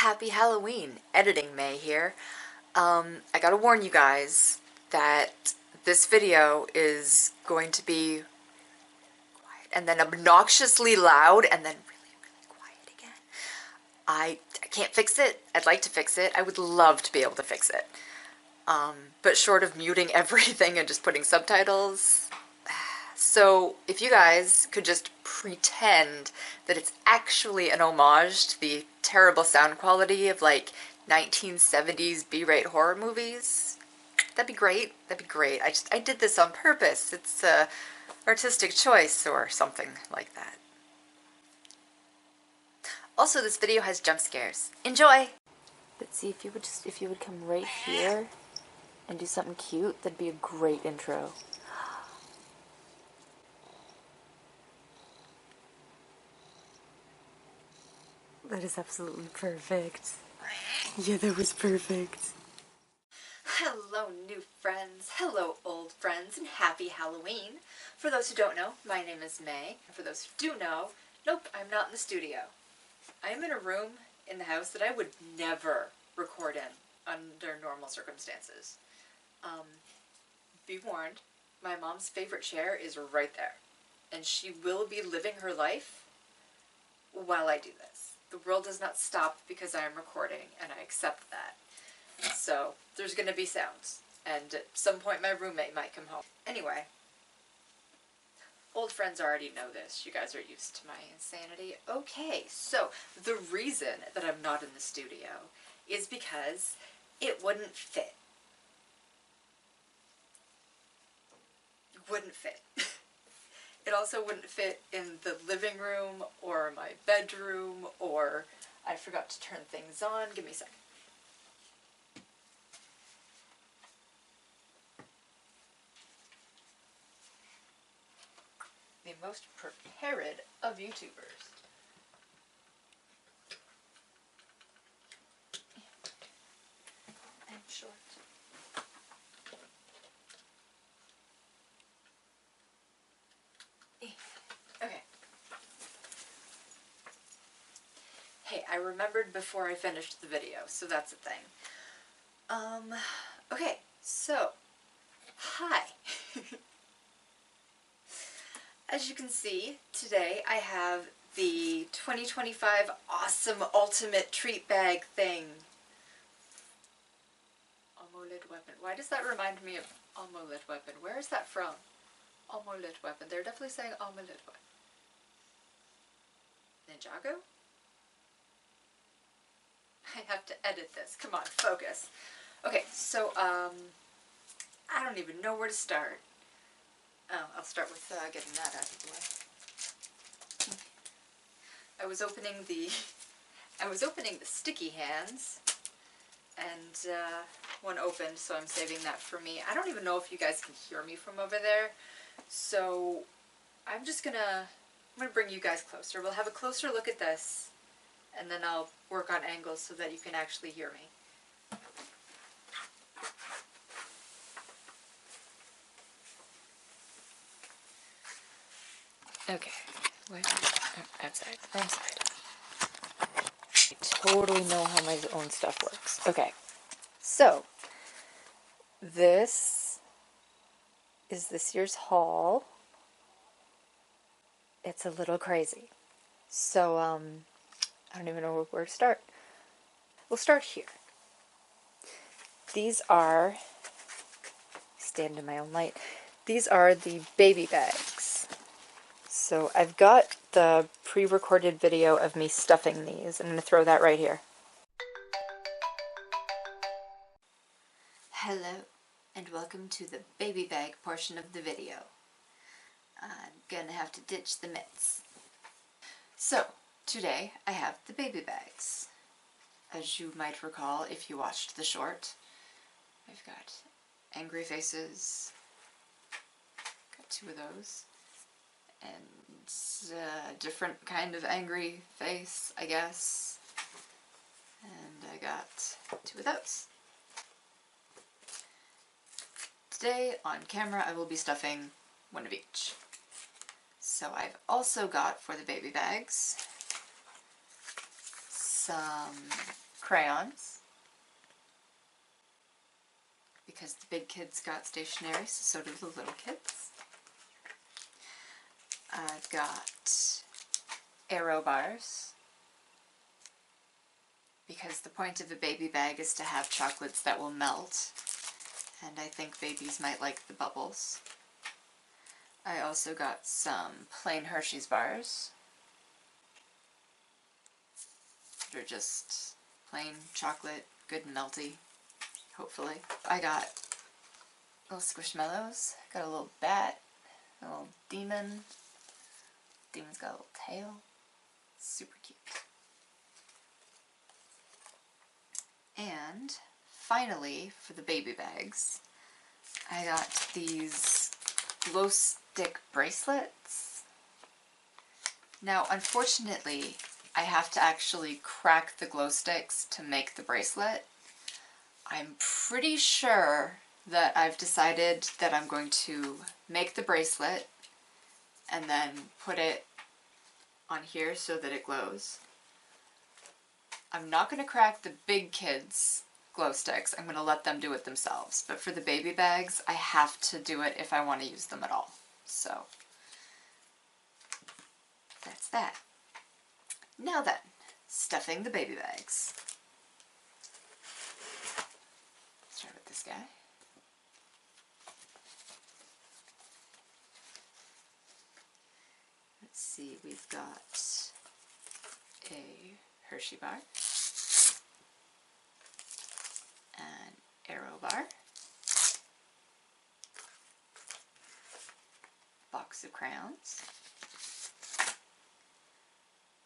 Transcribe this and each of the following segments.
Happy Halloween! Editing May here. I gotta warn you guys that this video is going to be quiet and then obnoxiously loud and then really, really quiet again. I can't fix it. I'd like to fix it. I would love to be able to fix it. But short of muting everything and just putting subtitles. So if you guys could just pretend that it's actually an homage to the terrible sound quality of like 1970s B-rate horror movies, that'd be great. That'd be great. I did this on purpose. It's a artistic choice or something like that. Also, this video has jump scares. Enjoy! But see, if you would come right here and do something cute, that'd be a great intro. That is absolutely perfect. Yeah, that was perfect. Hello, new friends. Hello, old friends, and happy Halloween. For those who don't know, my name is May. And for those who do know, nope, I'm not in the studio. I am in a room in the house that I would never record in under normal circumstances. Be warned, my mom's favorite chair is right there. And she will be living her life while I do this. The world does not stop because I am recording, and I accept that. So, there's gonna be sounds, and at some point my roommate might come home. Anyway, old friends already know this. You guys are used to my insanity. Okay, so the reason that I'm not in the studio is because it wouldn't fit. It wouldn't fit. It also wouldn't fit in the living room or my bedroom, or I forgot to turn things on. Give me a second. The most prepared of YouTubers. I'm short. Okay. Hey, I remembered before I finished the video, so that's a thing. Okay, so, hi. As you can see, today I have the 2025 Awesome Ultimate Treat Bag thing. Amulet Weapon. Why does that remind me of Amulet Weapon? Where is that from? Amulet Weapon. They're definitely saying Amulet Weapon. Ninjago? I have to edit this. Come on, focus. Okay, so, I don't even know where to start. Oh, I'll start with getting that out of the way. I was opening the sticky hands, and one opened, so I'm saving that for me. I don't even know if you guys can hear me from over there, so I'm gonna bring you guys closer. We'll have a closer look at this, and then I'll work on angles so that you can actually hear me. Okay, wait, outside, wrong side. I totally know how my own stuff works. Okay, so this is this year's haul. It's a little crazy. So, I don't even know where to start. We'll start here. These are, stand in my own light, these are the baby bags. So I've got the pre-recorded video of me stuffing these. I'm going to throw that right here. Hello, and welcome to the baby bag portion of the video. I'm gonna have to ditch the mitts. So, today I have the baby bags. As you might recall if you watched the short, I've got angry faces, got two of those, and a different kind of angry face, I guess, and I got two of those. Today, on camera, I will be stuffing one of each. So I've also got, for the baby bags, some crayons, because the big kids got stationery, so do the little kids. I've got Aero bars, because the point of a baby bag is to have chocolates that will melt, and I think babies might like the bubbles. I also got some plain Hershey's bars. They're just plain chocolate, good and melty, hopefully. I got little Squishmallows, got a little bat, a little demon. Demon's got a little tail. Super cute. And finally, for the baby bags, I got these glow stick bracelets. Now, unfortunately, I have to actually crack the glow sticks to make the bracelet. I'm pretty sure that I've decided that I'm going to make the bracelet and then put it on here so that it glows. I'm not going to crack the big kids' glow sticks. I'm going to let them do it themselves. But for the baby bags, I have to do it if I want to use them at all. So, that's that. Now then, stuffing the baby bags. Start with this guy. Let's see, we've got a Hershey bar, an Aero bar, box of crayons.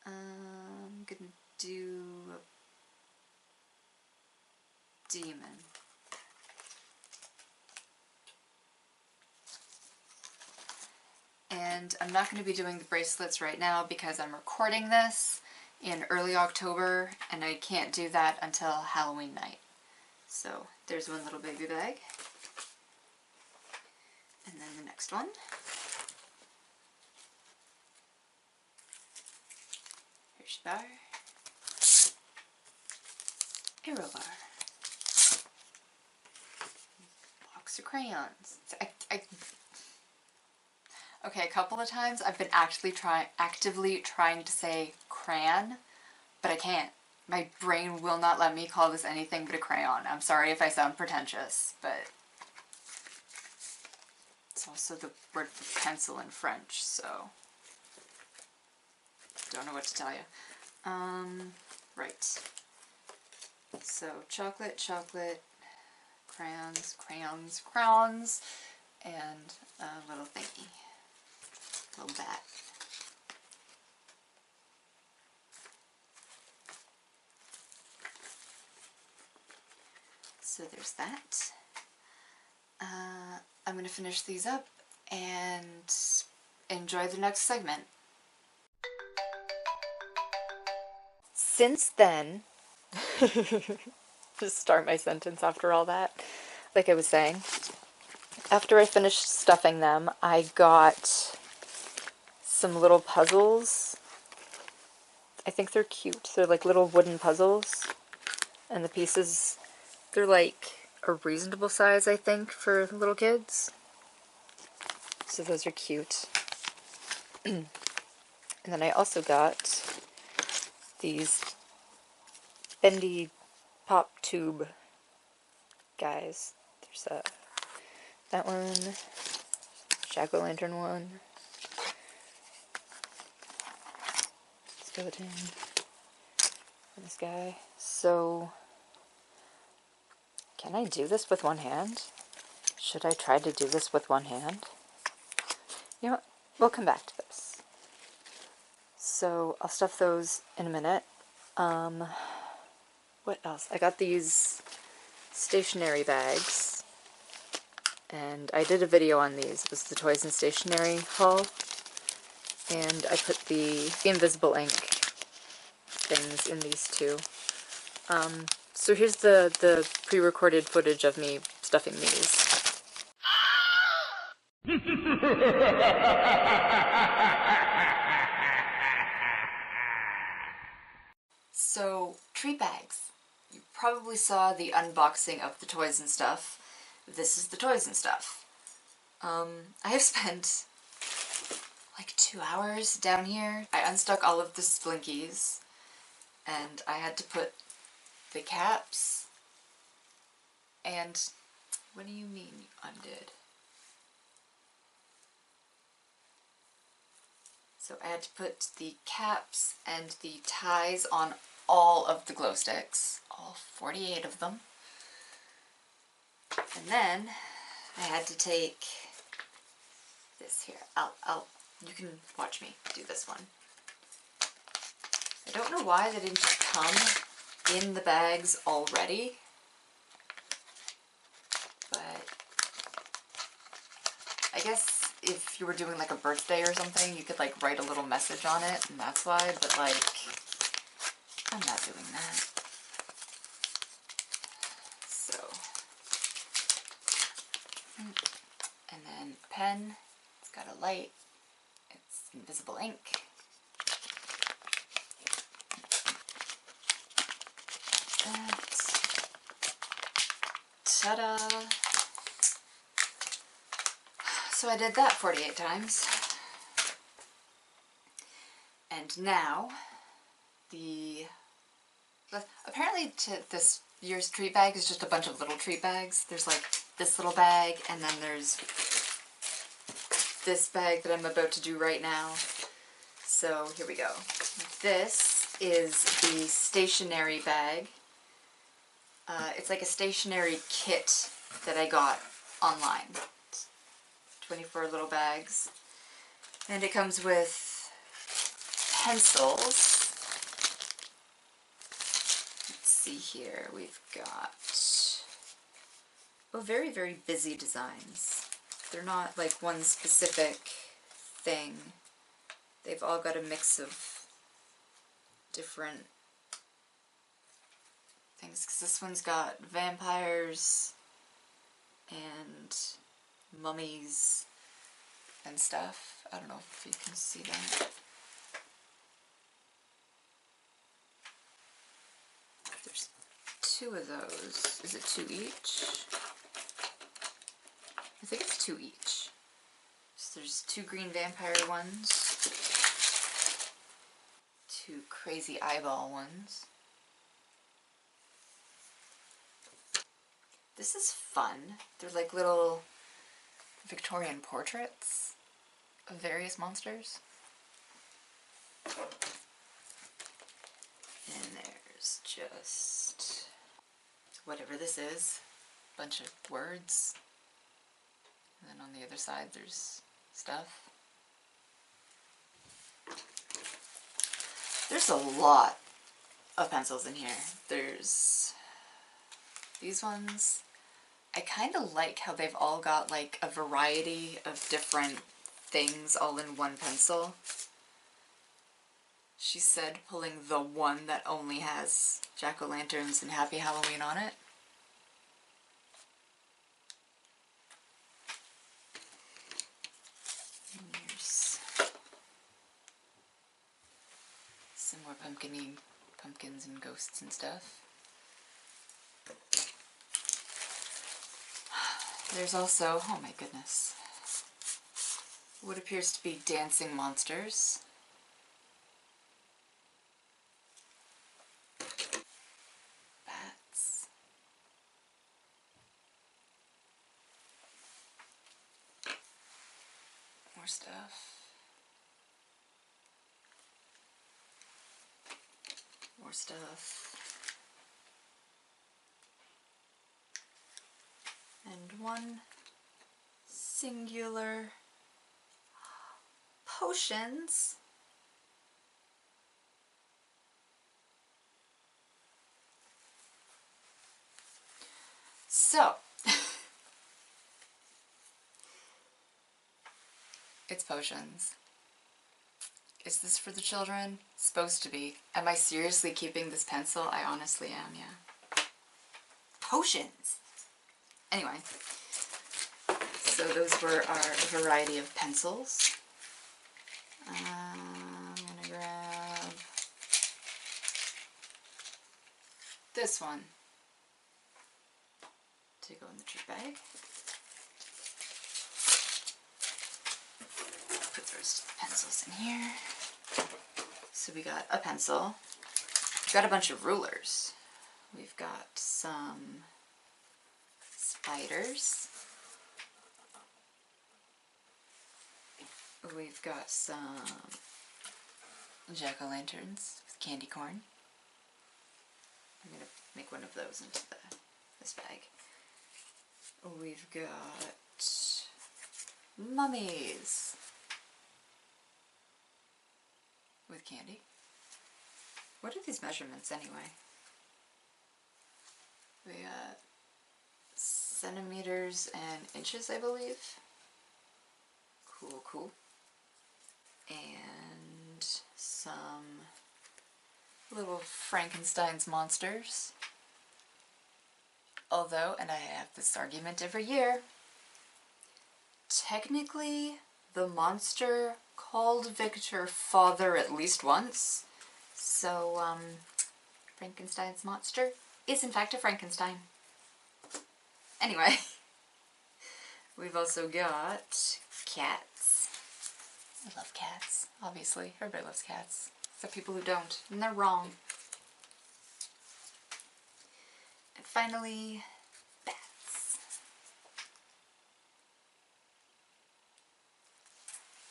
I'm gonna do a demon. And I'm not going to be doing the bracelets right now because I'm recording this in early October and I can't do that until Halloween night. So there's one little baby bag. And then the next one. Hershey bar. Aero bar. Box of crayons. Okay, a couple of times I've been actively trying to say crayon, but I can't. My brain will not let me call this anything but a crayon. I'm sorry if I sound pretentious, but it's also the word for pencil in French, so don't know what to tell you. Right. So chocolate, chocolate, crayons, crayons, crayons, and a little thingy. Little bat. So there's that. I'm going to finish these up and enjoy the next segment. Since then, just start my sentence after all that, like I was saying. After I finished stuffing them, I got some little puzzles. I think they're cute. They're like little wooden puzzles. And the pieces, they're like a reasonable size, I think, for little kids. So those are cute. And then I also got these bendy pop tube guys. There's that one, jack-o'-lantern one, skeleton, and this guy. So, can I do this with one hand? Should I try to do this with one hand? You know what? We'll come back to this. So, I'll stuff those in a minute. What else? I got these stationery bags. And I did a video on these. It was the Toys and Stationery haul. And I put the invisible ink things in these too. So here's the pre-recorded footage of me stuffing these. So bags. You probably saw the unboxing of the toys and stuff. This is the toys and stuff. I have spent like 2 hours down here. I unstuck all of the Splinkies and I had to put the caps and... What do you mean you undid? So I had to put the caps and the ties on all of the glow sticks, all 48 of them. And then I had to take this here. You can watch me do this one. I don't know why they didn't come in the bags already, but I guess if you were doing like a birthday or something, you could like write a little message on it, and that's why, but like, I'm not doing that. So, and then a pen, it's got a light, it's invisible ink. That. Ta-da! So I did that 48 times. And now, apparently this year's treat bag is just a bunch of little treat bags. There's like this little bag, and then there's this bag that I'm about to do right now. So here we go. This is the stationery bag. It's like a stationery kit that I got online. 24 little bags. And it comes with pencils. Let's see here. We've got very, very busy designs. They're not like one specific thing. They've all got a mix of different things. 'Cause this one's got vampires and mummies and stuff. I don't know if you can see that. There's 2 of those. Is it 2 each? I think it's 2 each. So there's 2 green vampire ones, 2 crazy eyeball ones. This is fun. They're like little Victorian portraits of various monsters. And there's just whatever this is, a bunch of words. And then on the other side there's stuff. There's a lot of pencils in here. There's these ones. I kind of like how they've all got like a variety of different things all in one pencil. She said pulling the one that only has jack-o'-lanterns and Happy Halloween on it. And here's some more pumpkins and ghosts and stuff. There's also, oh my goodness, what appears to be dancing monsters. Bats. More stuff. More stuff. And one singular potions. So, it's potions. Is this for the children? It's supposed to be. Am I seriously keeping this pencil? I honestly am, yeah. Potions! Anyway, so those were our variety of pencils. I'm gonna grab this one to go in the treat bag. Put the rest of the pencils in here. So we got a pencil. We've got a bunch of rulers. We've got some spiders. We've got some jack-o'-lanterns with candy corn. I'm going to make one of those into this bag. We've got mummies with candy. What are these measurements anyway? We got centimeters and inches, I believe. Cool, cool. And some little Frankenstein's monsters. Although, and I have this argument every year, technically the monster called Victor father at least once. So, Frankenstein's monster is in fact a Frankenstein. Anyway, we've also got cats. I love cats, obviously. Everybody loves cats. Except people who don't, and they're wrong. And finally, bats.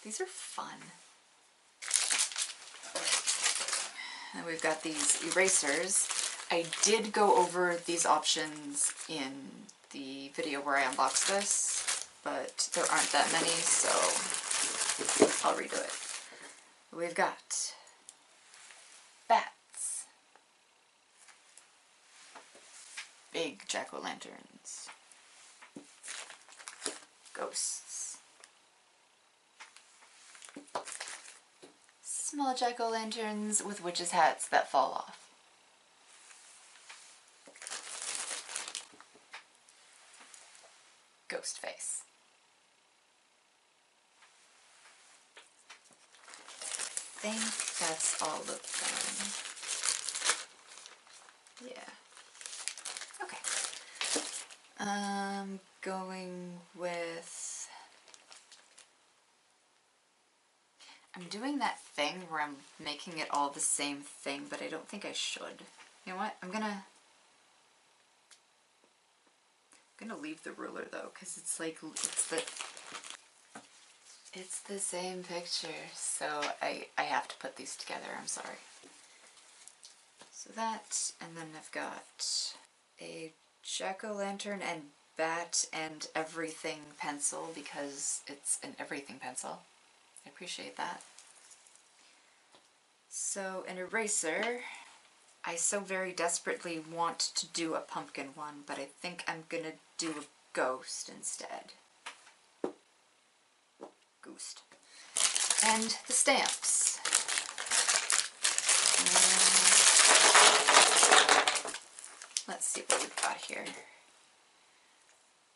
These are fun. And we've got these erasers. I did go over these options in the video where I unboxed this, but there aren't that many, so I'll redo it. We've got bats, big jack-o'-lanterns, ghosts, small jack-o'-lanterns with witches' hats that fall off, ghost face. I think that's all of them. Yeah. Okay. Going with... I'm doing that thing where I'm making it all the same thing, but I don't think I should. You know what? I'm gonna leave the ruler though, because it's like, it's the same picture, so I have to put these together, I'm sorry. So that, and then I've got a jack-o'-lantern and bat and everything pencil, because it's an everything pencil. I appreciate that. So an eraser. I so very desperately want to do a pumpkin one, but I think I'm gonna do a ghost instead. Ghost. And the stamps. Let's see what we've got here.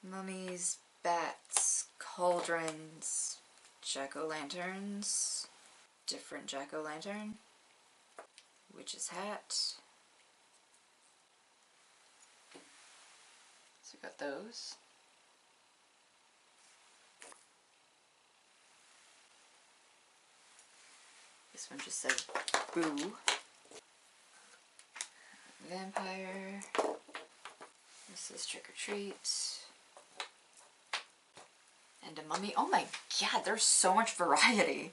Mummies, bats, cauldrons, jack-o'-lanterns, different jack-o'-lantern, witch's hat. So we got those. This one just says boo. Vampire. This is trick or treat. And a mummy. Oh my god, there's so much variety.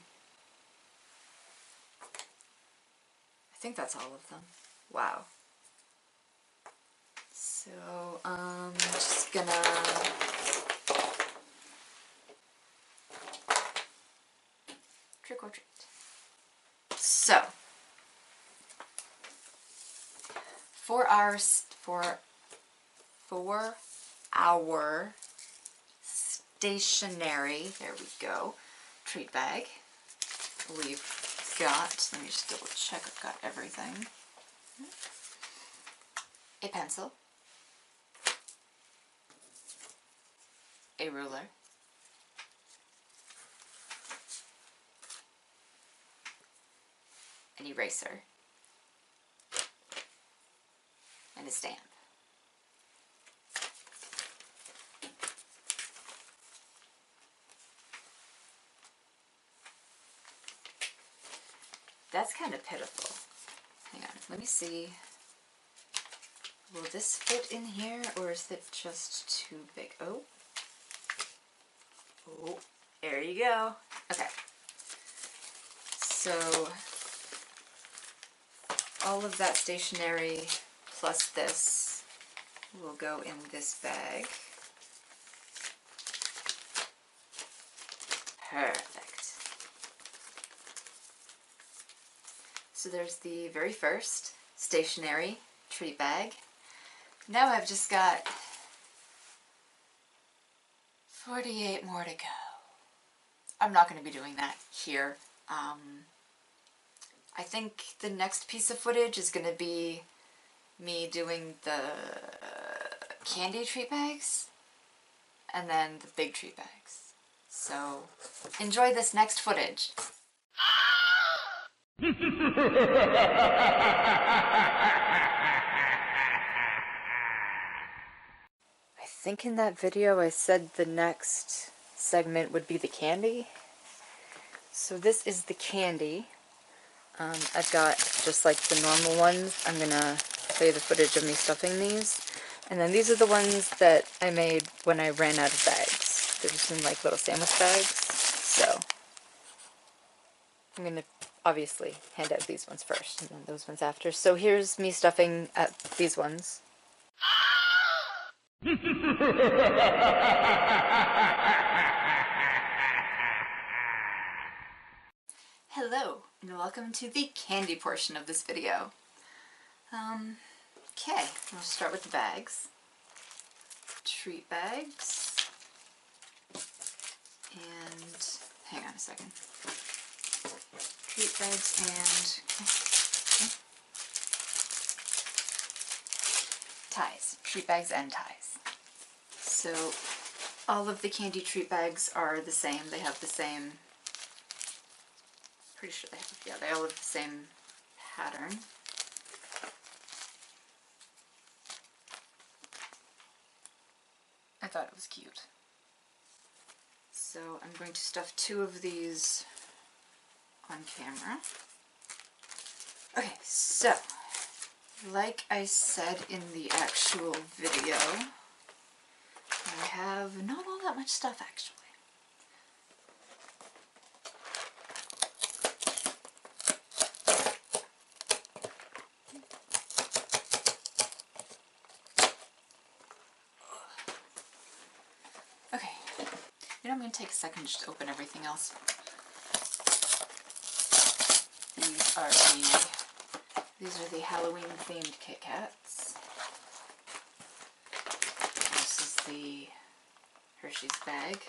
I think that's all of them. Wow. So, just gonna trick or treat. So, for our stationery, there we go, treat bag, we've got, let me just double check I've got everything, a pencil, a ruler, an eraser, an and a stamp. That's kind of pitiful. Hang on, let me see. Will this fit in here, or is it just too big? Oh. Oh, there you go. Okay. So, all of that stationery plus this will go in this bag. Perfect. So there's the very first stationery treat bag. Now I've just got 48 more to go. I'm not going to be doing that here. I think the next piece of footage is going to be me doing the candy treat bags and then the big treat bags. So enjoy this next footage. I think in that video I said the next segment would be the candy. So this is the candy. I've got just like the normal ones. I'm gonna play the footage of me stuffing these. And then these are the ones that I made when I ran out of bags. They're just in like little sandwich bags. So I'm gonna obviously hand out these ones first and then those ones after. So here's me stuffing these ones. Hello, and welcome to the candy portion of this video. Okay, we'll start with the bags. Treat bags. And, hang on a second. Treat bags and ties. Treat bags and ties. So, all of the candy treat bags are the same. They have the same, pretty sure they have, yeah, they all have the same pattern. I thought it was cute. So I'm going to stuff 2 of these on camera. Okay, so like I said in the actual video, I have not all that much stuff actually. Okay, you know, I'm going to take a second just to open everything else. These are the Halloween themed Kit Kats. This is the Hershey's bag.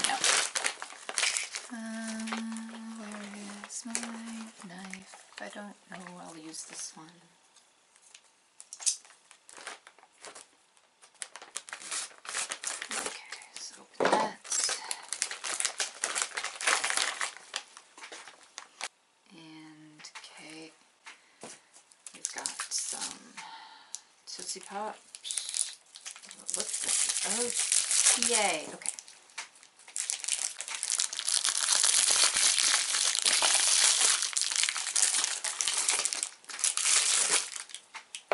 No. Where is my knife? I don't know. I'll use this one. Okay, so open that. And, okay, we've got some Tootsie Pops. What's this? Oh, yay. Okay.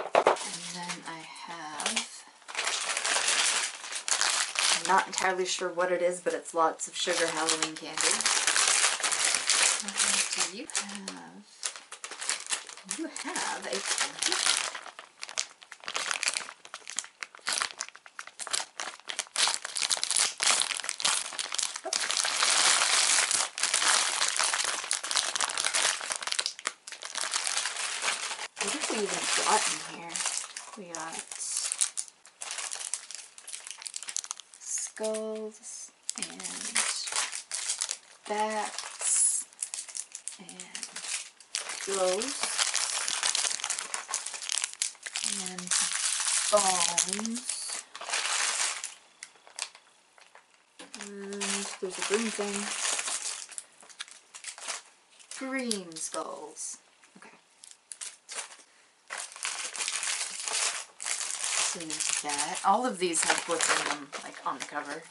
And then I have, I'm not entirely sure what it is, but it's lots of sugar Halloween candy. Do you have a candy? What have we even got in here? We got skulls and bats and ghosts and bones. And there's a green thing. Green skulls. Okay. So there's that. All of these have what's in them, like on the cover,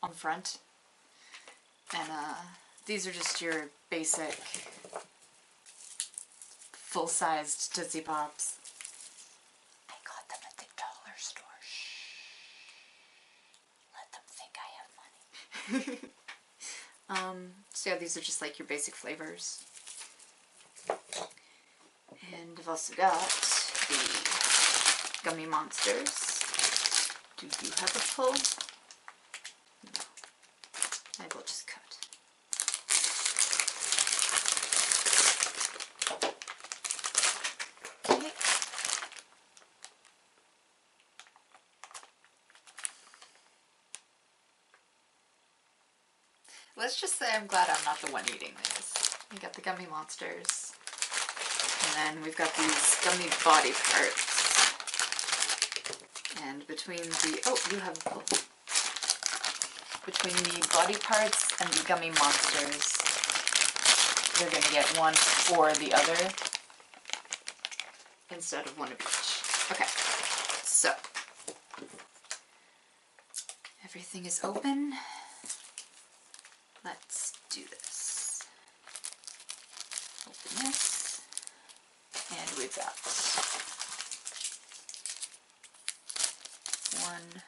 on the front. And these are just your basic full-sized Tootsie Pops. I got them at the dollar store. Shh. Let them think I have money. So yeah, these are just like your basic flavors. And I've also got the Gummy Monsters. Do you have a pull? No. I will just cut. Okay. Let's just say I'm glad I'm not the one eating these. We got the Gummy Monsters. And then we've got these gummy body parts. And between the, oh, you have both. Between the body parts and the Gummy Monsters, you're going to get one or the other instead of one of each. Okay, so everything is open. Let's do this. Open this, and we've got one of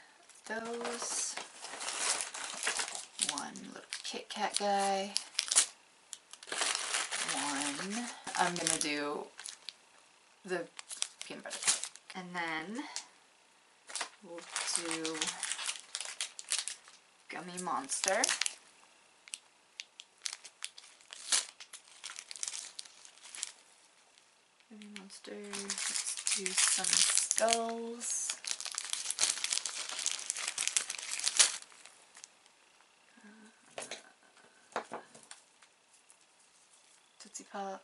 those, one little Kit Kat guy, one, I'm gonna do the peanut butter cup, and then we'll do Gummy Monster. Gummy Monster, let's do some skulls. Tootsie Pop.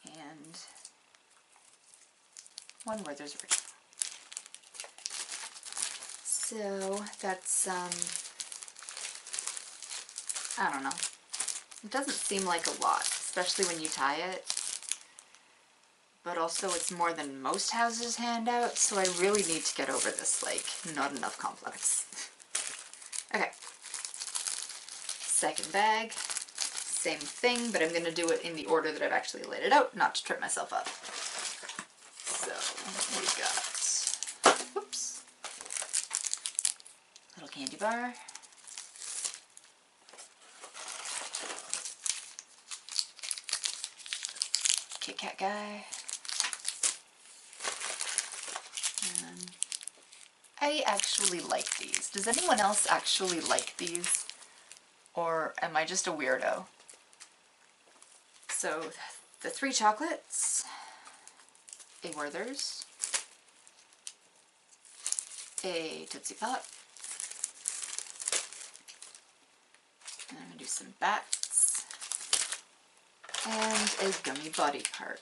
And one Werther's Original. So that's, I don't know. It doesn't seem like a lot, especially when you tie it. But also it's more than most houses hand out, so I really need to get over this, like, not enough complex. Okay. Second bag. Same thing, but I'm going to do it in the order that I've actually laid it out, not to trip myself up. So, we've got, whoops, little candy bar. Kit Kat guy. And I actually like these. Does anyone else actually like these? Or am I just a weirdo? So, the 3 chocolates, a Werther's, a Tootsie Pop, and I'm going to do some bats, and a gummy body part.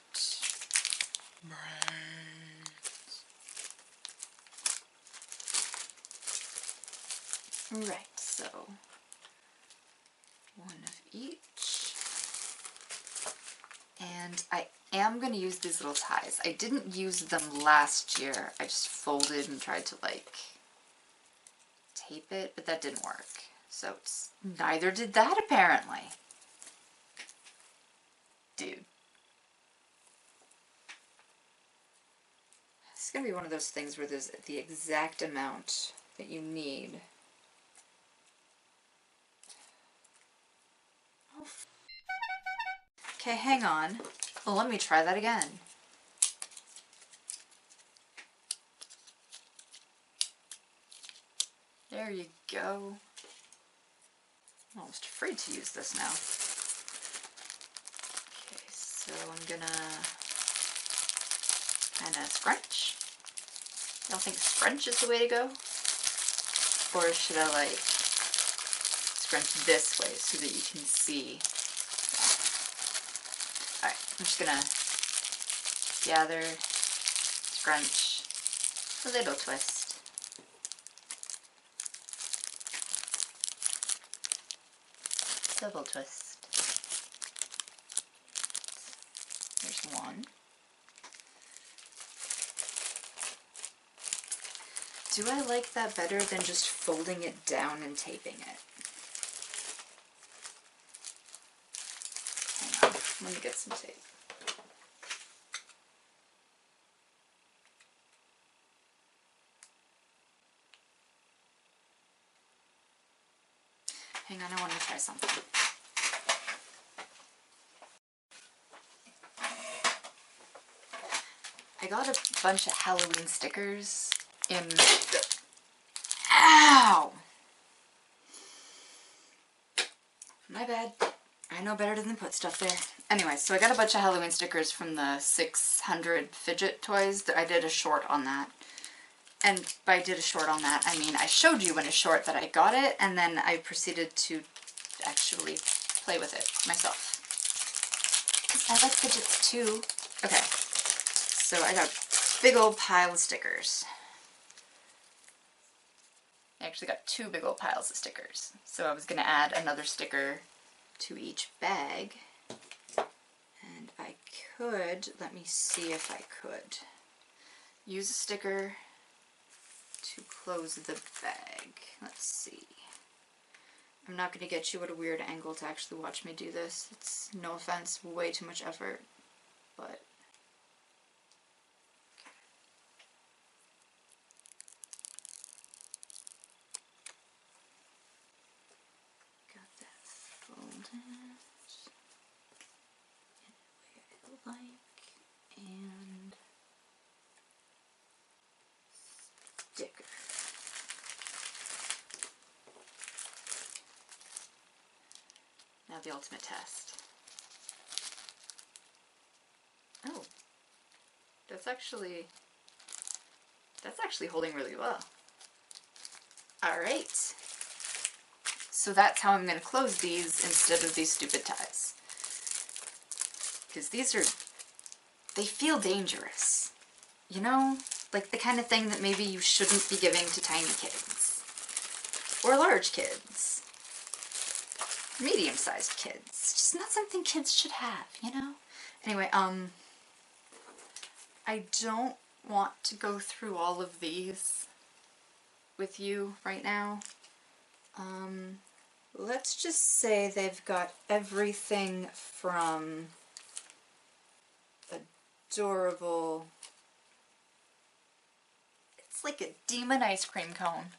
Right, so one of each. And I am going to use these little ties. I didn't use them last year. I just folded and tried to, like, tape it, but that didn't work. So neither did that, apparently. Dude. It's going to be one of those things where there's the exact amount that you need. Okay, hang on. Well, let me try that again. There you go. I'm almost afraid to use this now. Okay, so I'm gonna kind of scrunch. Y'all think scrunch is the way to go? Or should I, like, scrunch this way so that you can see? Alright, I'm just gonna gather, scrunch, a little twist. Double twist. There's one. Do I like that better than just folding it down and taping it? Hang on, let me get some tape. Hang on, I want to try something. I got a bunch of Halloween stickers in... Ow! My bad. I know better than put stuff there. Anyway, so I got a bunch of Halloween stickers from the 600 fidget toys. I did a short on that. And by did a short on that, I mean I showed you in a short that I got it, and then I proceeded to actually play with it myself. Because I like fidgets too. Okay, so I got a big old pile of stickers. I actually got 2 big old piles of stickers. So I was going to add another sticker to each bag. And I could, let me see if I could, use a sticker to close the bag. Let's see. I'm not going to get you at a weird angle to actually watch me do this. It's, no offense, way too much effort, but... Got that folded in the way I like, and sticker. Now the ultimate test. Oh, that's actually holding really well. Alright. So that's how I'm going to close these instead of these stupid ties. Because these are, they feel dangerous. You know? Like the kind of thing that maybe you shouldn't be giving to tiny kids. Or large kids. Medium-sized kids. It's just not something kids should have, you know? Anyway, I don't want to go through all of these with you right now. Let's just say they've got everything from adorable... It's like a demon ice cream cone.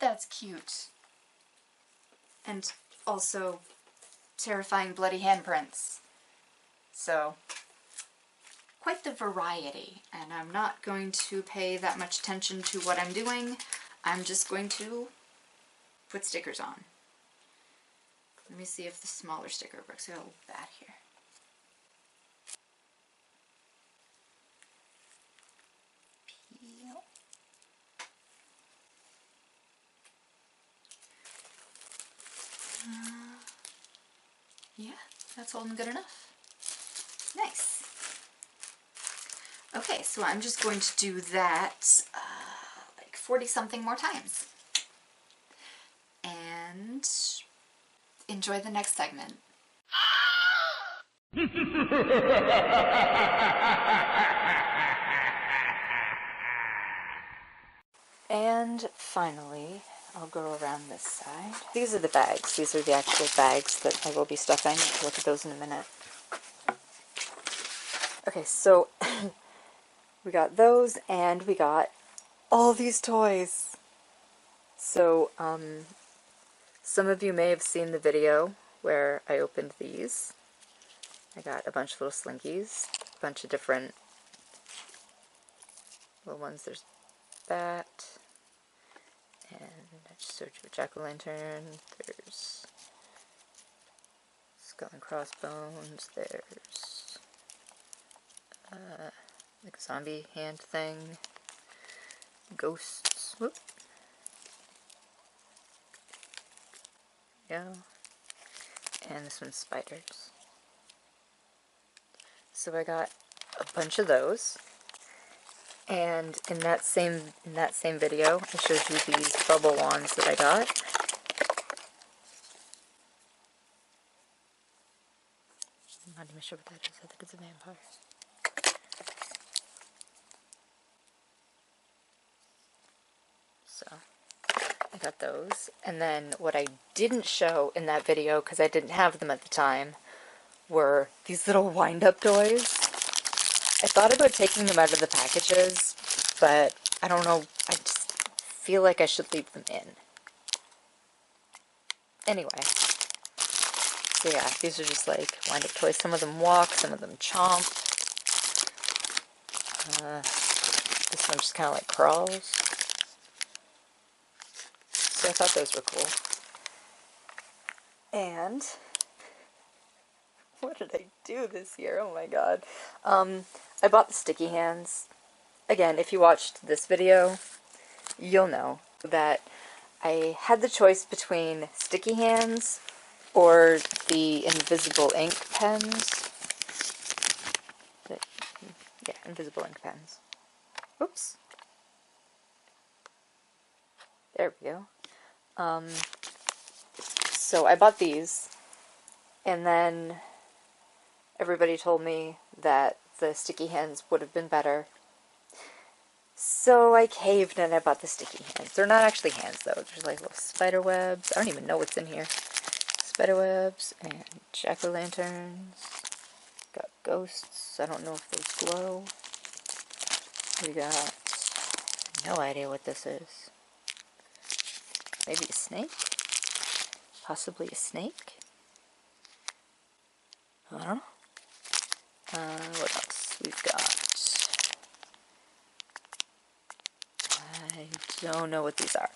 That's cute. And also terrifying bloody handprints. So, quite the variety. And I'm not going to pay that much attention to what I'm doing. I'm just going to put stickers on. Let me see if the smaller sticker works. I got a little bat here. Peel. Yeah, that's holding good enough. Nice. Okay, so I'm just going to do that like 40 something more times. And enjoy the next segment. And finally, I'll go around this side. These are the bags. These are the actual bags that I will be stuffing. I'll look at those in a minute. Okay, so we got those, and we got all these toys. So, some of you may have seen the video where I opened these. I got a bunch of little slinkies, a bunch of different little ones. There's that, and I just showed you a jack-o'-lantern. There's skull and crossbones. There's like a zombie hand thing. Ghosts. Whoop. Yeah. And this one's spiders. So I got a bunch of those. And in that same video, I showed you these bubble wands that I got. I'm not even sure what that is. I think it's a vampire. So, I got those. And then what I didn't show in that video, because I didn't have them at the time, were these little wind-up toys. I thought about taking them out of the packages, but I don't know. I just feel like I should leave them in. Anyway. So yeah, these are just like wind-up toys. Some of them walk, some of them chomp. This one just kind of like crawls. So I thought those were cool. And what did I do this year? Oh my god. I bought the sticky hands. Again, if you watched this video, you'll know that I had the choice between sticky hands or the invisible ink pens. Yeah, invisible ink pens. Oops. There we go. So I bought these, and then everybody told me that the sticky hands would have been better. So I caved and I bought the sticky hands. They're not actually hands though, there's like little spider webs. I don't even know what's in here. Spider webs and jack-o'-lanterns. Got ghosts. I don't know if those glow. We got no idea what this is. Maybe a snake? Possibly a snake? I don't know. What else? We've got... I don't know what these are.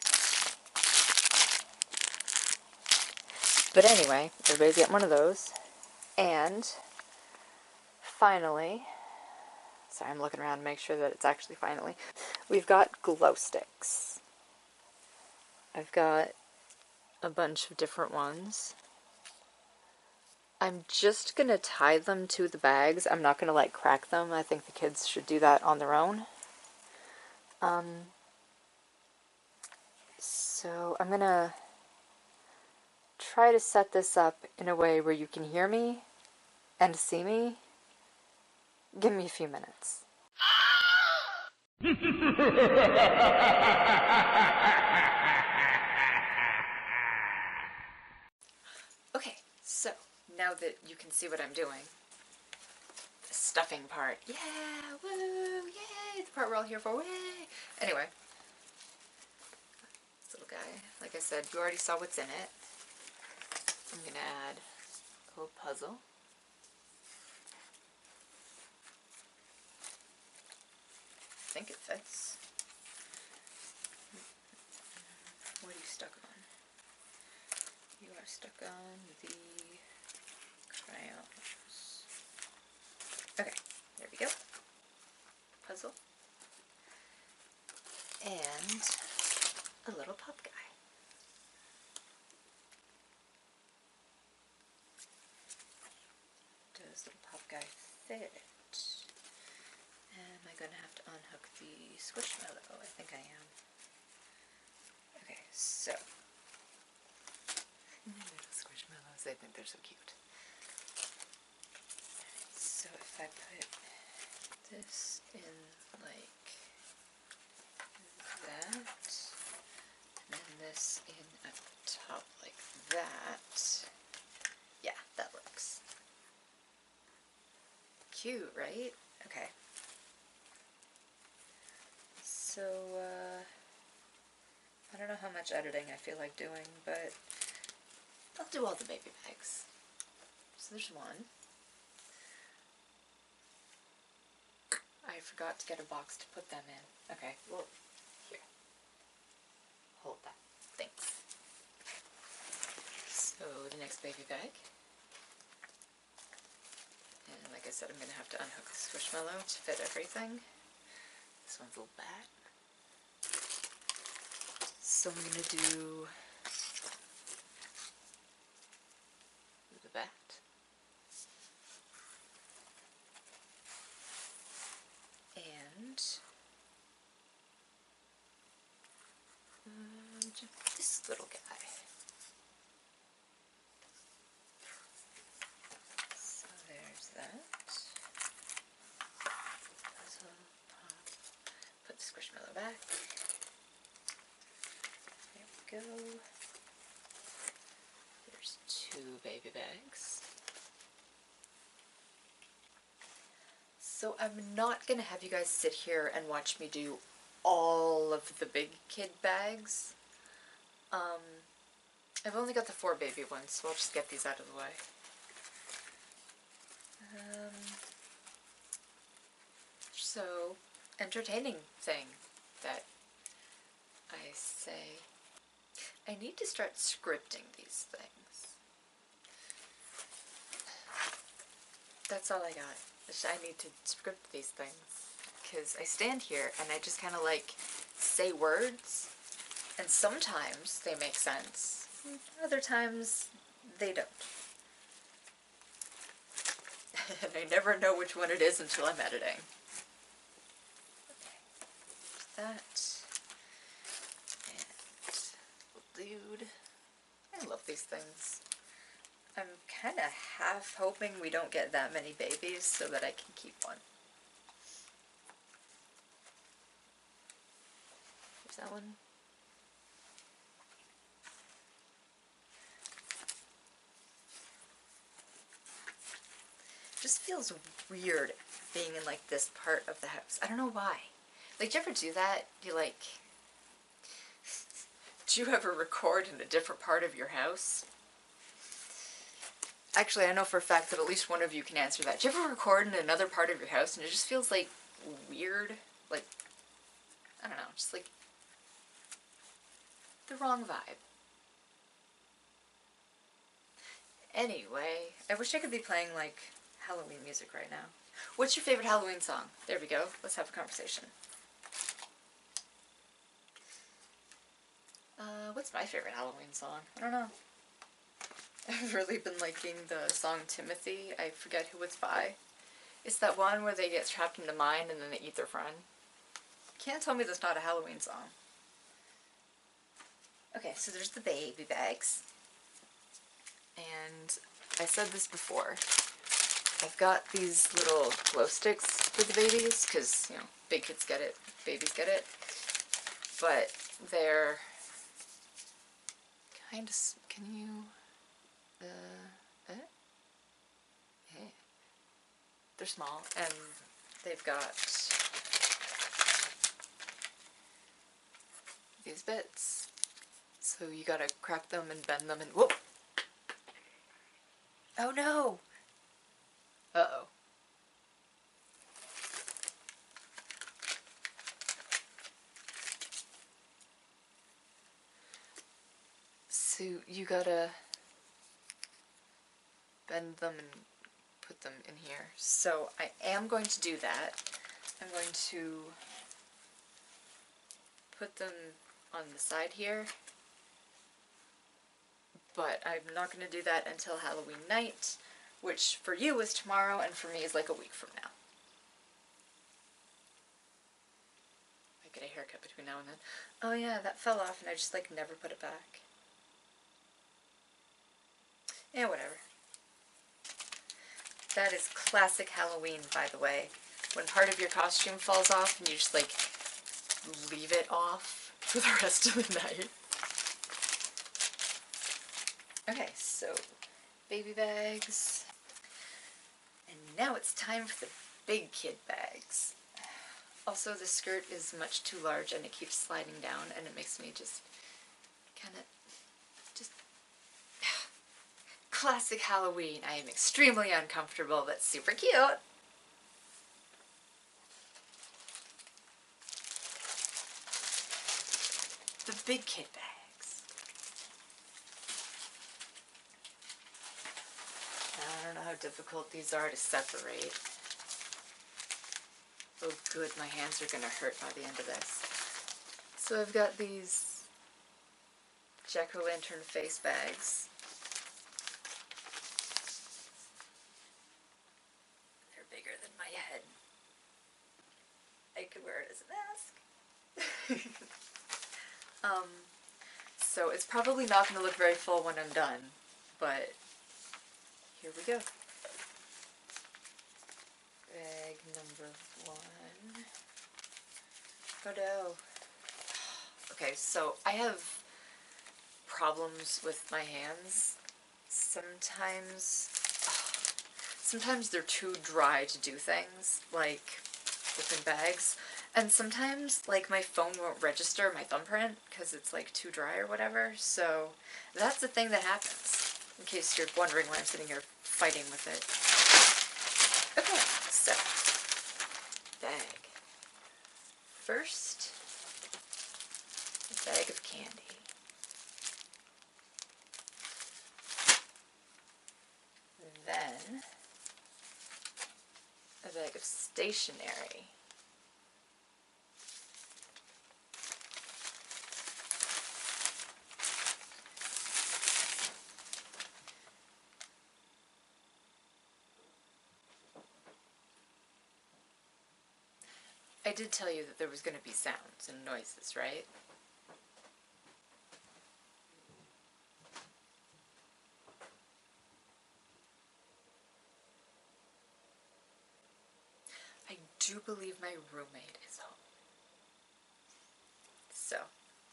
But anyway, everybody's getting one of those. And finally, sorry, I'm looking around to make sure that it's actually finally, we've got glow sticks. I've got a bunch of different ones. I'm just gonna tie them to the bags. I'm not gonna like crack them. I think the kids should do that on their own. So I'm gonna try to set this up in a way where you can hear me and see me. Give me a few minutes. Okay, so now that you can see what I'm doing, the stuffing part. Yeah, woo, yay, the part we're all here for, way. Anyway, this little guy, like I said, you already saw what's in it. I'm gonna add a little puzzle. I think it fits. What are you stuck on? You are stuck on the crayons. Okay, there we go. Puzzle. And a little pop guy. Does little pop guy fit? Am I going to have to unhook the Squishmallow? I think I am. Okay, so. Little Squishmallows, I think they're so cute. So if I put this in like that, and then this in at the top like that, yeah, that works. Cute, right? Okay. So, I don't know how much editing I feel like doing, but I'll do all the baby bags. So there's one. I forgot to get a box to put them in. Okay, well, here. Hold that. Thanks. So the next baby bag. And like I said, I'm going to have to unhook the Squishmallow to fit everything. This one's a little bat. So I'm going to do the bat. And this little guy. So there. go. There's 2 baby bags. So I'm not gonna have you guys sit here and watch me do all of the big kid bags. I've only got the 4 baby ones, so I'll just get these out of the way. So, entertaining thing that I say. I need to start scripting these things. That's all I got. I need to script these things. Because I stand here and I just kind of like say words, and sometimes they make sense, other times they don't. And I never know which one it is until I'm editing. Okay, that. And dude, I love these things. I'm kind of half hoping we don't get that many babies so that I can keep one. Here's that one. Just feels weird being in like this part of the house. I don't know why. Like, do you ever do that? You like, do you ever record in a different part of your house? Actually, I know for a fact that at least one of you can answer that. Do you ever record in another part of your house and it just feels like weird? Like, I don't know, just like the wrong vibe. Anyway, I wish I could be playing like Halloween music right now. What's your favorite Halloween song? There we go. Let's have a conversation. What's my favorite Halloween song? I don't know. I've really been liking the song Timothy. I forget who it's by. It's that one where they get trapped in a mine and then they eat their friend. Can't tell me that's not a Halloween song. Okay, so there's the baby bags. And I said this before. I've got these little glow sticks for the babies, because, you know, big kids get it, babies get it. But they're kind of, can you, hey. They're small, and they've got these bits. So you gotta crack them and bend them and, whoop! Oh no! Uh-oh. So you gotta bend them and put them in here. So I am going to do that. I'm going to put them on the side here, but I'm not going to do that until Halloween night, which for you is tomorrow and for me is like a week from now. I get a haircut between now and then. Oh yeah, that fell off and I just like never put it back. Yeah, whatever. That is classic Halloween, by the way. When part of your costume falls off and you just like leave it off for the rest of the night. Okay, so baby bags. And now it's time for the big kid bags. Also, the skirt is much too large and it keeps sliding down and it makes me just kind of classic Halloween. I am extremely uncomfortable, but super cute. The big kid bags. I don't know how difficult these are to separate. Oh good, my hands are gonna hurt by the end of this. So I've got these jack-o'-lantern face bags. They're bigger than my head. I could wear it as a mask. So it's probably not going to look very full when I'm done, but here we go. Bag number 1. Photo. Okay, so I have problems with my hands. Sometimes they're too dry to do things, like within bags. And sometimes, like, my phone won't register my thumbprint because it's, like, too dry or whatever. So that's the thing that happens, in case you're wondering why I'm sitting here fighting with it. Okay, so, bag. First, a bag of candy. Then, a bag of stationery. I did tell you that there was going to be sounds and noises, right? I do believe my roommate is home. So,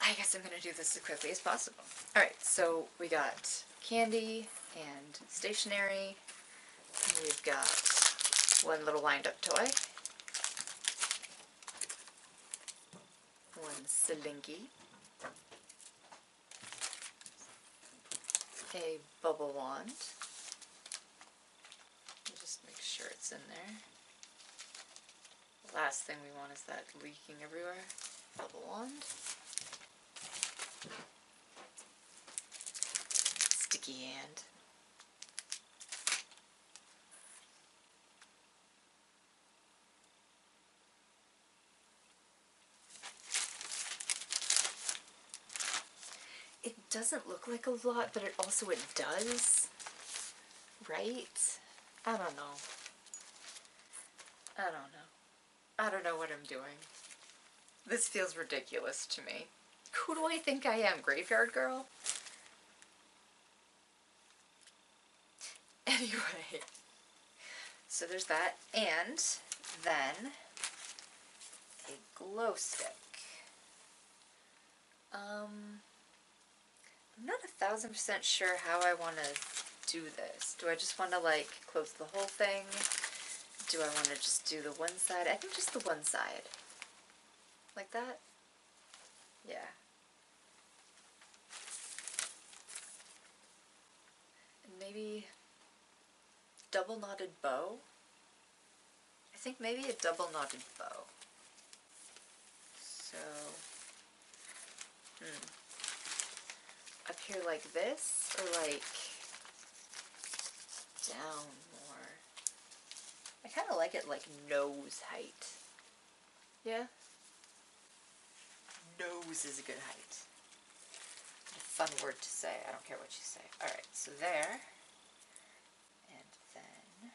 I guess I'm going to do this as quickly as possible. Alright, so we got candy and stationery. We've got one little wind-up toy. One slinky. A bubble wand. Just make sure it's in there. The last thing we want is that leaking everywhere. Bubble wand. Sticky hand. It doesn't look like a lot, but it does. Right? I don't know. I don't know what I'm doing. This feels ridiculous to me. Who do I think I am, Graveyard Girl? Anyway, so there's that, and then a glow stick. I'm not 1,000% sure how I want to do this. Do I just want to, like, close the whole thing? Do I want to just do the one side? I think just the one side. Like that? Yeah. And maybe double knotted bow? I think maybe a double knotted bow. So, up here like this, or like down more? I kind of like it like nose height. Yeah? Nose is a good height. A fun word to say. I don't care what you say. Alright, so there. And then...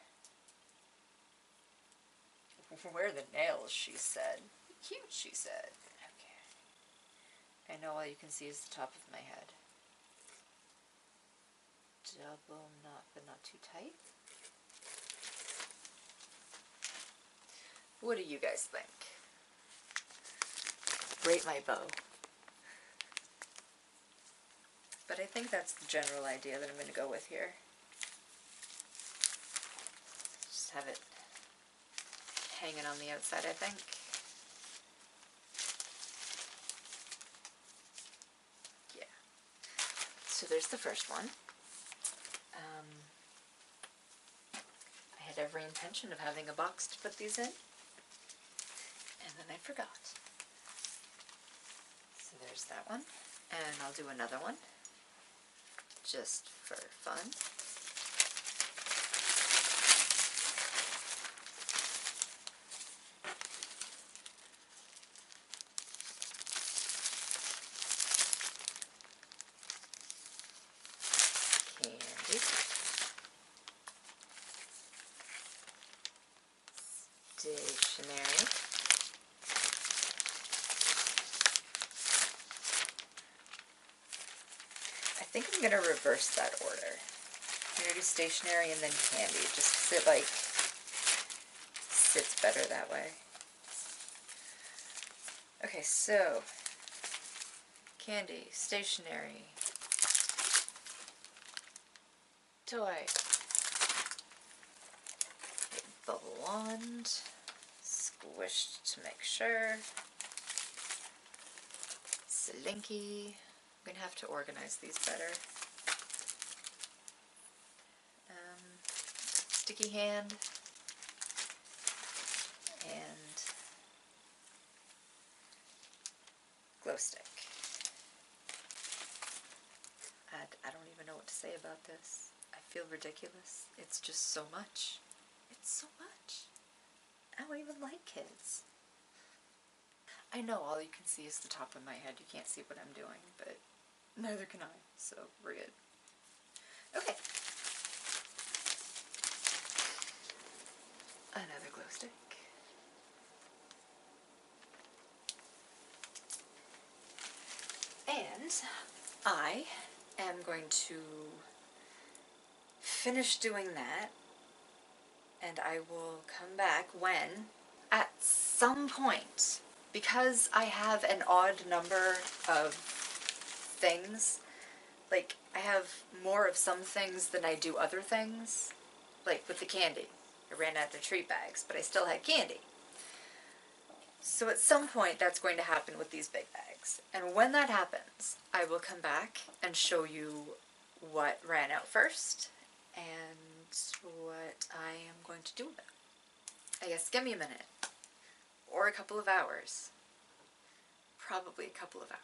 Where are the nails, she said. Cute, she said. Okay. I know all you can see is the top of my head. Double knot, but not too tight. What do you guys think? Rate my bow. But I think that's the general idea that I'm going to go with here. Just have it hanging on the outside, I think. Yeah. So there's the first one. I had every intention of having a box to put these in, and then I forgot. So there's that one, and I'll do another one, just for fun. Candy. Stationery. I think I'm going to reverse that order. I'm going to do stationery and then candy, just because it, like, sits better that way. Okay, so, candy, stationery, toy. Bubble wand. Squished to make sure. Slinky. I'm gonna have to organize these better. Sticky hand. And glow stick. I don't even know what to say about this. I feel ridiculous. It's just so much. It's so much. I don't even like kids. I know all you can see is the top of my head. You can't see what I'm doing, but neither can I, so we're good. Okay. Another glow stick. And I am going to finish doing that, and I will come back when, at some point, because I have an odd number of things, like I have more of some things than I do other things, like with the candy. I ran out of treat bags, but I still had candy. So at some point that's going to happen with these big bags. And when that happens, I will come back and show you what ran out first and what I am going to do with it. I guess give me a minute. Or a couple of hours. Probably a couple of hours.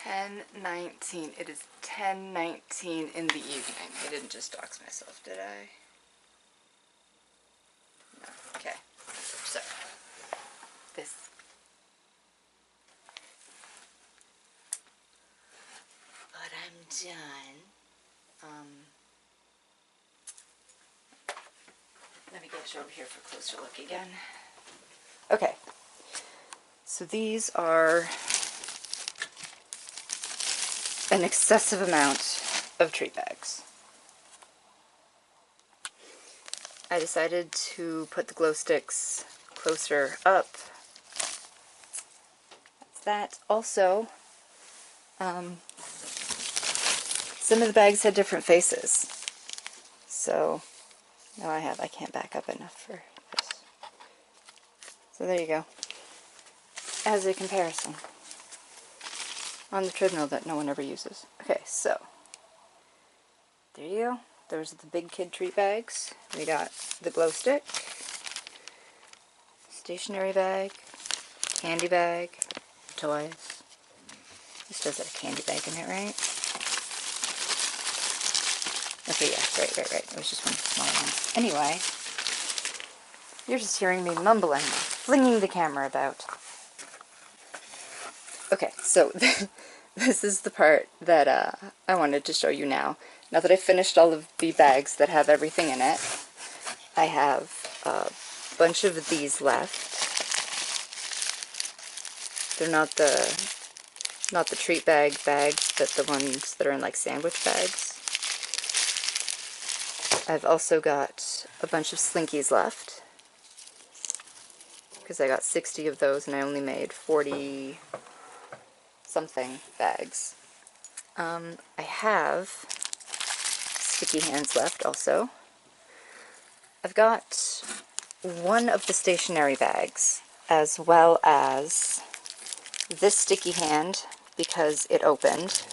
10:19. It is 10:19 in the evening. I didn't just dox myself, did I? No. Okay. So, this. But I'm done. Let me get you over here for a closer look again. Okay. So these are an excessive amount of treat bags. I decided to put the glow sticks closer up. That's that. Also, some of the bags had different faces. So, now I can't back up enough for this. So there you go. As a comparison. On the treadmill that no one ever uses. Okay, so there you go. Those are the big kid treat bags. We got the glow stick, stationery bag, candy bag, toys. This does have a candy bag in it, right? Okay, yeah, right. It was just one smaller one. Anyway, you're just hearing me mumbling, flinging the camera about. Okay, so this is the part that I wanted to show you now. Now that I've finished all of the bags that have everything in it, I have a bunch of these left. They're not the treat bags, but the ones that are in like sandwich bags. I've also got a bunch of Slinkies left, because I got 60 of those and I only made 40 something bags. I have sticky hands left also. I've got one of the stationery bags, as well as this sticky hand because it opened,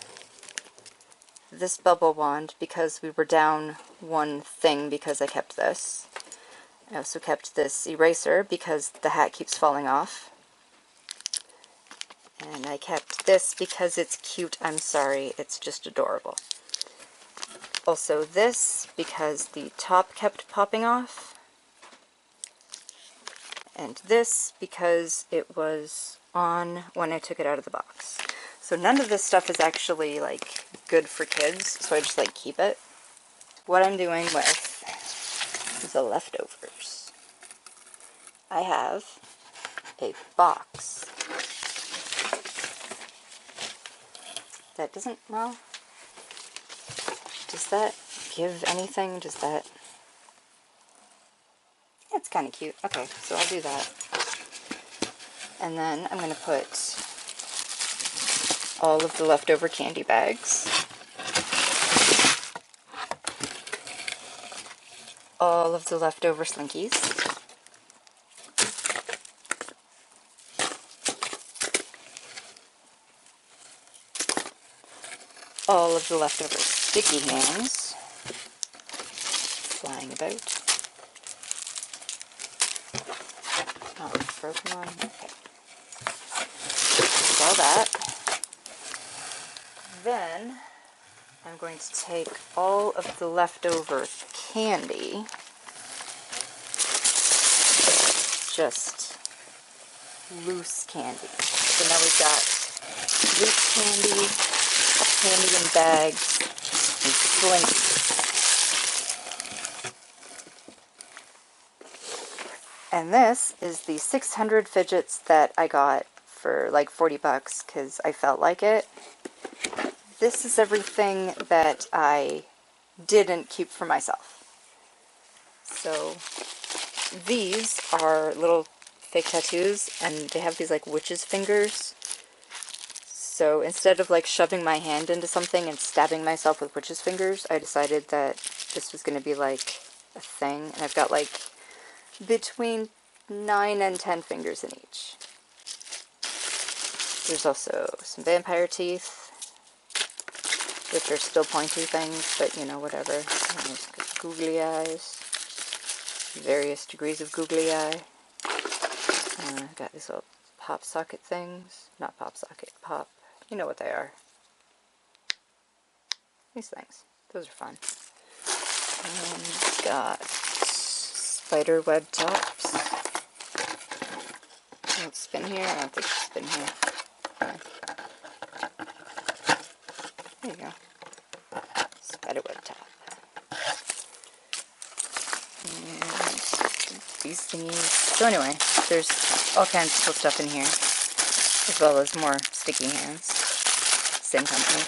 this bubble wand because we were down one thing because I kept this. I also kept this eraser because the hat keeps falling off. And I kept this because it's cute. I'm sorry, it's just adorable. Also this because the top kept popping off. And this because it was on when I took it out of the box. So none of this stuff is actually like good for kids, so I just like keep it. What I'm doing with the leftovers. I have a box that doesn't, well, Does that give anything? Does that... It's kind of cute. Okay, so I'll do that. And then I'm going to put all of the leftover candy bags, all of the leftover Slinkies, all of the leftover sticky hands flying about. Oh, broken one. Okay. That's all that. Then I'm going to take all of the leftover candy, just loose candy. So now we've got loose candy, candy in bags, and Slinkies. And this is the 600 fidgets that I got for like 40 bucks because I felt like it. This is everything that I didn't keep for myself. So these are little fake tattoos, and they have these like witch's fingers. So instead of like shoving my hand into something and stabbing myself with witch's fingers, I decided that this was going to be like a thing. And I've got like between 9 and 10 fingers in each. There's also some vampire teeth, which are still pointy things, but you know, whatever. And there's googly eyes, various degrees of googly eye. Got these little pop socket things. Not pop socket, pop. You know what they are. These things. Those are fun. And got spider web tops. Don't spin here. I don't think you spin here. There you go. Spider web top. And these thingies. So anyway, there's all kinds of cool stuff in here, as well as more sticky hands. Same company.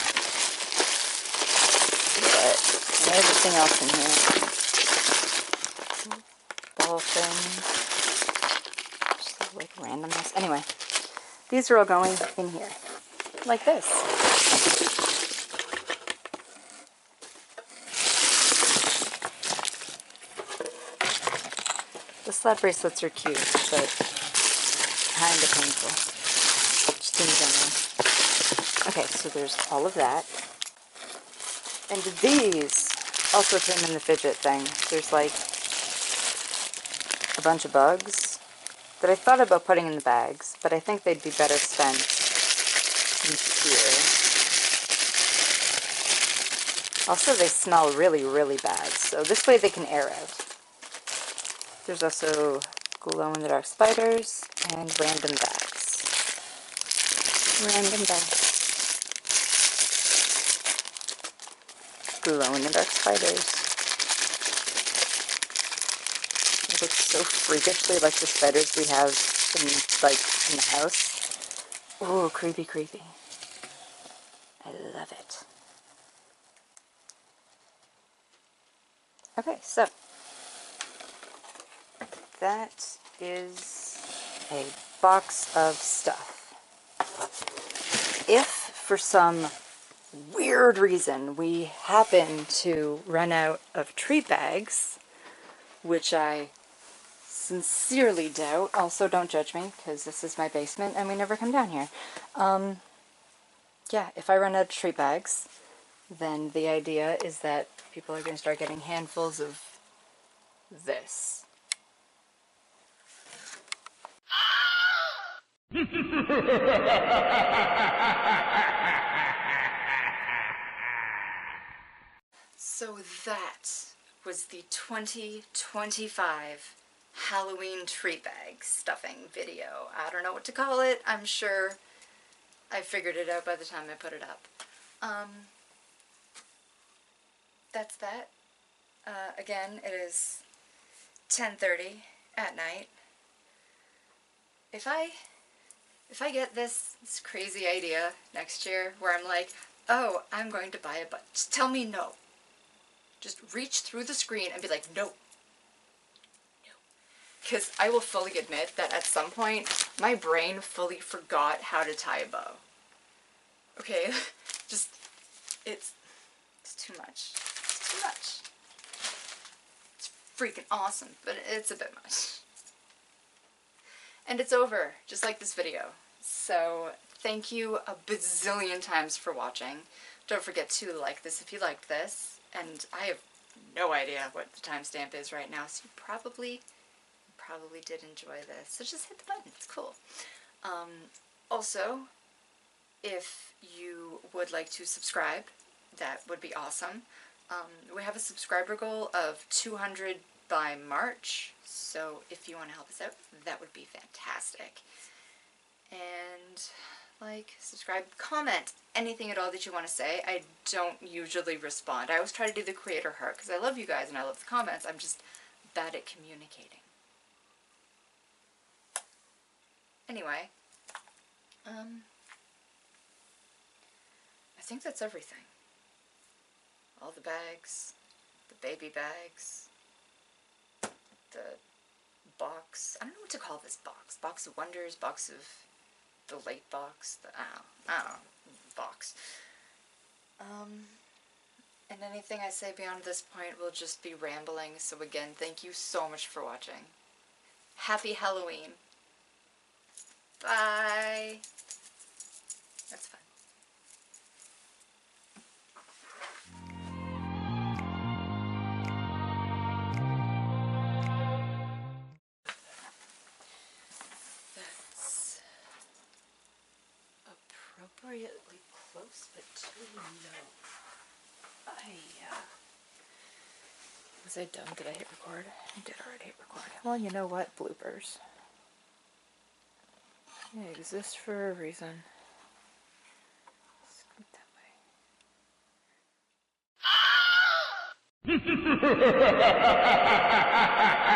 But everything else in here. Ball things. Just like randomness. Anyway, these are all going in here. Like this. The slap bracelets are cute, but kind of painful. Just in general. Okay, so there's all of that. And these also came in the fidget thing. There's like a bunch of bugs that I thought about putting in the bags, but I think they'd be better spent in here. Also, they smell really, really bad, so this way they can air out. There's also glow-in-the-dark spiders and random bags. Random bags. Glow-in-the-dark spiders. They look so freakishly like the spiders we have in the house. Ooh, creepy, creepy. I love it. Okay, so that is a box of stuff. If for some weird reason we happen to run out of treat bags, which I sincerely doubt, also don't judge me because this is my basement and we never come down here. Yeah, if I run out of treat bags, then the idea is that people are going to start getting handfuls of this. So that was the 2025 Halloween treat bag stuffing video. I don't know what to call it. I'm sure I figured it out by the time I put it up. That's that. Again, it is 10:30 at night. If I get this crazy idea next year where I'm like, oh, I'm going to buy a bunch, just tell me no. just reach through the screen and be like, no. No. Because I will fully admit that at some point, my brain fully forgot how to tie a bow. Okay, just, it's too much. It's too much. It's freaking awesome, but it's a bit much. And it's over, just like this video. So thank you a bazillion times for watching. Don't forget to like this if you liked this. And I have no idea what the timestamp is right now, so you probably did enjoy this. So just hit the button, it's cool. Also, if you would like to subscribe, that would be awesome. We have a subscriber goal of 200 by March, so if you want to help us out, that would be fantastic. And like, subscribe, comment, anything at all that you want to say. I don't usually respond. I always try to do the creator heart because I love you guys and I love the comments. I'm just bad at communicating. Anyway, I think that's everything. All the bags, the baby bags, the box. I don't know what to call this box. Box of wonders, box of the late box, I don't know, box. And anything I say beyond this point will just be rambling, so again, thank you so much for watching. Happy Halloween. Bye. That's fun. That's appropriately close, but too low. Was I dumb? Did I hit record? I did already hit record. Well, you know what? Bloopers. They exist for a reason. Scoot that way.